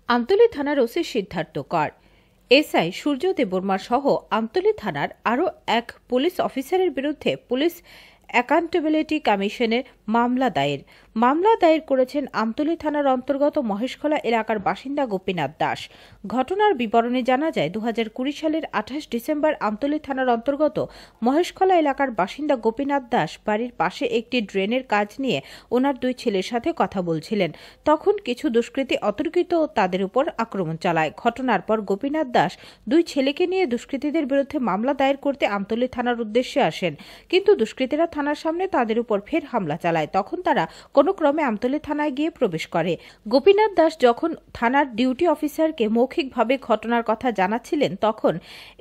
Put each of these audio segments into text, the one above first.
আমতলী থানার ওসি সিদ্ধার্থ কর, এসআই সূর্য দেববর্মা সহ আমতলী থানার আরও এক পুলিশ অফিসারের বিরুদ্ধে পুলিশ অ্যাকাউন্টেবিলিটি কমিশনের মামলা দায়ের করেছেন আমতলী থানার অন্তর্গত মহেশখোলা এলাকার বাসিন্দা গোপীনাথ দাস। ঘটনার বিবরণে জানা যায়, 2020 সালের 28 ডিসেম্বর আমতলী থানার অন্তর্গত মহেশখোলা এলাকার বাসিন্দা গোপীনাথ দাস বাড়ির পাশে একটি ড্রেনের কাজ নিয়ে ওনার দুই ছেলের সাথে কথা বলছিলেন। তখন কিছু দুষ্কৃতী অতর্কিত তাদের উপর আক্রমণ চালায়। ঘটনার পর গোপীনাথ দাস দুই ছেলেকে নিয়ে দুষ্কৃতীদের বিরুদ্ধে মামলা দায়ের করতে আমতলী থানার উদ্দেশ্যে আসেন, কিন্তু দুষ্কৃতীরা থানার সামনে তাদের উপর ফের হামলা চালায়। তখন তারা কোনো ক্রমে আমতলী থানায় গিয়ে প্রবেশ করে। গোপীনাথ দাস যখন থানার ডিউটি অফিসারকে মৌখিকভাবে ঘটনার কথা জানাচ্ছিলেন, তখন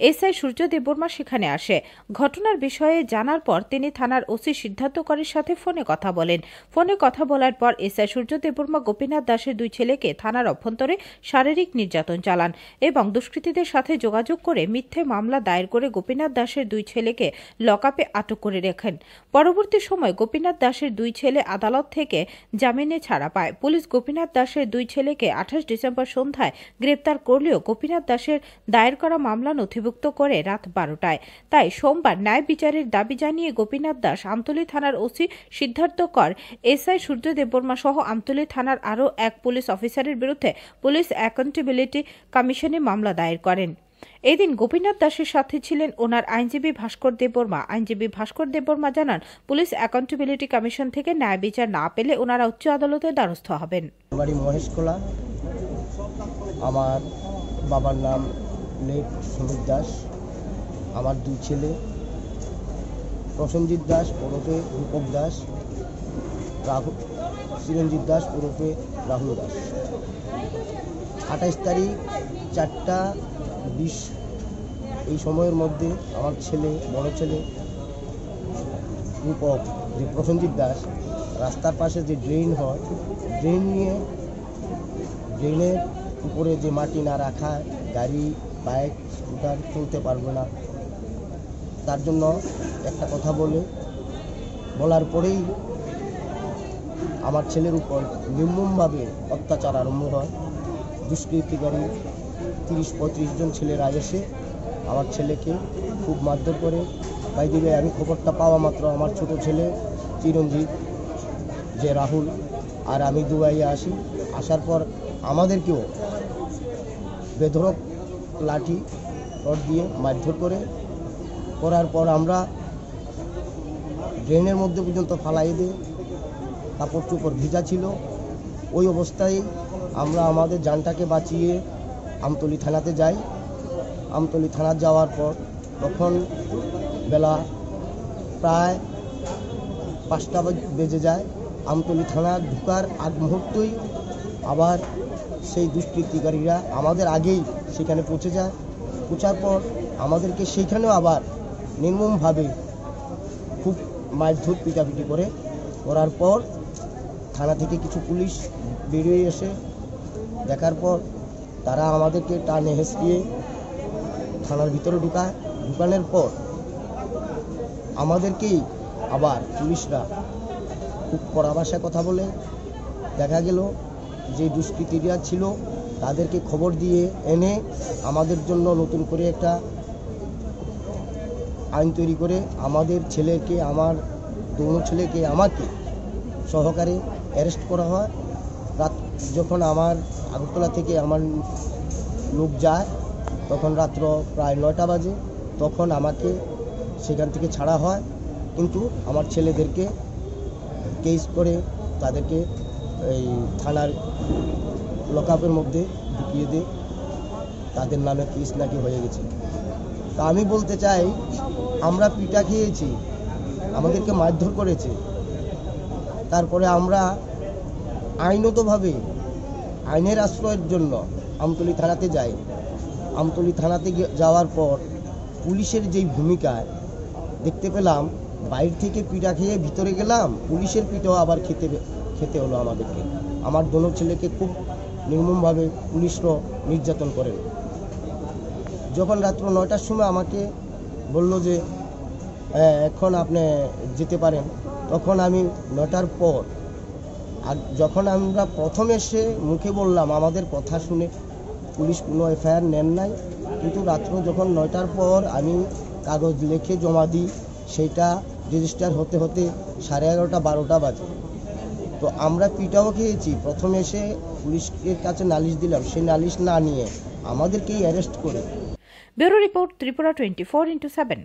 এসআই সূর্য দেববর্মা সেখানে আসে। ঘটনার বিষয়ে জানার পর তিনি থানার ওসি সিদ্ধার্থ করের সাথে ফোনে কথা বলেন। ফোনে কথা বলার পর এসআই সূর্য দেববর্মা গোপীনাথ দাসের দুই ছেলেকে থানার অভ্যন্তরে শারীরিক নির্যাতন চালান এবং দুষ্কৃতীদের সাথে যোগাযোগ করে মিথ্যে মামলা দায়ের করে গোপীনাথ দাসের দুই ছেলেকে লকআপে আটক করে রাখেন। পরবর্তী সময় গোপীনাথ দাসের দুই ছেলে আদালত থেকে জামিনে ছাড়া পায়। পুলিশ গোপীনাথ দাসের দুই ছেলেকে 28 ডিসেম্বর সন্ধ্যায় গ্রেপ্তার করলেও গোপীনাথ দাসের দায়ের করা মামলা নথিভুক্ত করে রাত 12টায়। তাই সোমবার ন্যায় বিচারের দাবি জানিয়ে গোপীনাথ দাস, আমতলী থানার ওসি সিদ্ধার্থ কর, এসআই সূর্য দেববর্মা সহ আমতলী থানার আরও এক পুলিশ অফিসারের বিরুদ্ধে পুলিশ অ্যাকাউন্টেবিলিটি কমিশনে মামলা দায়ের করেন। এদিন গোপীনাথ দাসের সাথে ছিলেন ওনার আইনজীবী ভাস্কর দেববর্মা। আইনজীবী ভাস্কর দেববর্মা জানান, পুলিশ অ্যাকাউন্টেবিলিটি কমিশন থেকে ন্যায় বিচার না পেলে ওনারা উচ্চ আদালতের দ্বারস্থ হবেন। বাড়ি মহেশখোলা। আমার বাবার নাম লেট সমীর দাস। আমার দুই ছেলে প্রসেনজিৎ দাস ওরফে রূপক দাস, চিরঞ্জিত দাস ওরফে রাহুল দাস। 28 তারিখ 4:20 এই সময়ের মধ্যে আমার ছেলে, বড় ছেলে রূপক, যে প্রসেনজিৎ দাস, রাস্তার পাশে যে ড্রেন হয়, ড্রেন নিয়ে ড্রেনের উপরে যে মাটি না রাখা, গাড়ি বাইক স্কুটার চলতে পারবে না, তার জন্য একটা কথা বলার পরেই আমার ছেলের উপর নির্মমভাবে অত্যাচার আরম্ভ হয়। দুষ্কৃতিকারী 30-35 জন ছেলেরা এসে আমার ছেলেকে খুব মারধর করে। তাই দিবে আমি খবরটা পাওয়া মাত্র আমার ছোট ছেলে চিরঞ্জিত, যে রাহুল, আর আমি দুবাইয়ে আসার পর আমাদেরকেও বেধড়ক লাঠি রড দিয়ে মারধর করার পর আমরা ড্রেনের মধ্যে পর্যন্ত ফালাই দিয়ে, কাপড় চোপড় ভিজা ছিল। ওই অবস্থায় আমরা আমাদের জানটাকে বাঁচিয়ে আমতলী থানাতে যাই। আমতলী থানা যাওয়ার পর তখন বেলা প্রায় 5টা বেজে যায়। আমতলী থানা ঢোকার আগ মুহূর্তেই আবার সেই দুষ্কৃতিকারীরা আমাদের আগেই সেখানে পৌঁছে যায়। পৌঁছার পর আমাদেরকে সেইখানেও আবার নির্মমভাবে খুব মারধর পিটাপিটি করার পর থানা থেকে কিছু পুলিশ বেরিয়ে এসে দেখার পর তারা আমাদেরকে টানে হেঁচড়িয়ে থানার ভিতরে ঢুকানোর পর আমাদেরকেই আবার পুলিশরা খুব কড়া ভাষায় কথা বলে। দেখা গেল যে দুষ্কৃতীরা ছিল তাদেরকে খবর দিয়ে এনে আমাদের জন্য নতুন করে একটা আইন তৈরি করে আমাদের ছেলেকে, আমার দোনো ছেলেকে, আমাকে সহকারে অ্যারেস্ট করা হয়। রাত যখন আমার আগরতলা থেকে আমার লোক যায়, তখন রাত্র প্রায় 9টা বাজে। তখন আমাকে সেখান থেকে ছাড়া হয়, কিন্তু আমার ছেলেদেরকে কেস করে তাদেরকে এই থানার লকআপের মধ্যে ঢুকিয়ে দিয়ে তাদের নামে কেস নাকি হয়ে গেছে। তা আমি বলতে চাই, আমরা পিটা খেয়েছি, আমাদেরকে মারধর করেছে, তারপরে আমরা আইনতভাবে আইনের আশ্রয়ের জন্য আমতলী থানাতে যাই। আমতলী থানাতে যাওয়ার পর পুলিশের যেই ভূমিকায় দেখতে পেলাম, বাইরে থেকে পিটা খেয়ে ভিতরে গেলাম, পুলিশের পিঠাও আবার খেতে হলো আমাদেরকে। আমার দোনো ছেলেকে খুব নির্মমভাবে পুলিশরাও নির্যাতন করেন। যখন রাত্র 9টার সময় আমাকে বলল যে এখন আপনি যেতে পারেন, তখন আমি 9টার পর আর যখন আমরা প্রথম এসে মুখে বললাম, আমাদের কথা শুনে পুলিশ কোনো এফআইআর নেন নাই, কিন্তু রাত্র যখন 9টার পর আমি কাগজ লিখে জমা দিই, সেটা রেজিস্টার হতে হতে 11:30 12টা বাজে। তো আমরা পিটাও খেয়েছি। প্রথম এসে পুলিশের কাছে নালিশ দিলাম, সেই নালিশ না নিয়ে আমাদেরকেই অ্যারেস্ট করে। Bureau report, Tripura 24/7।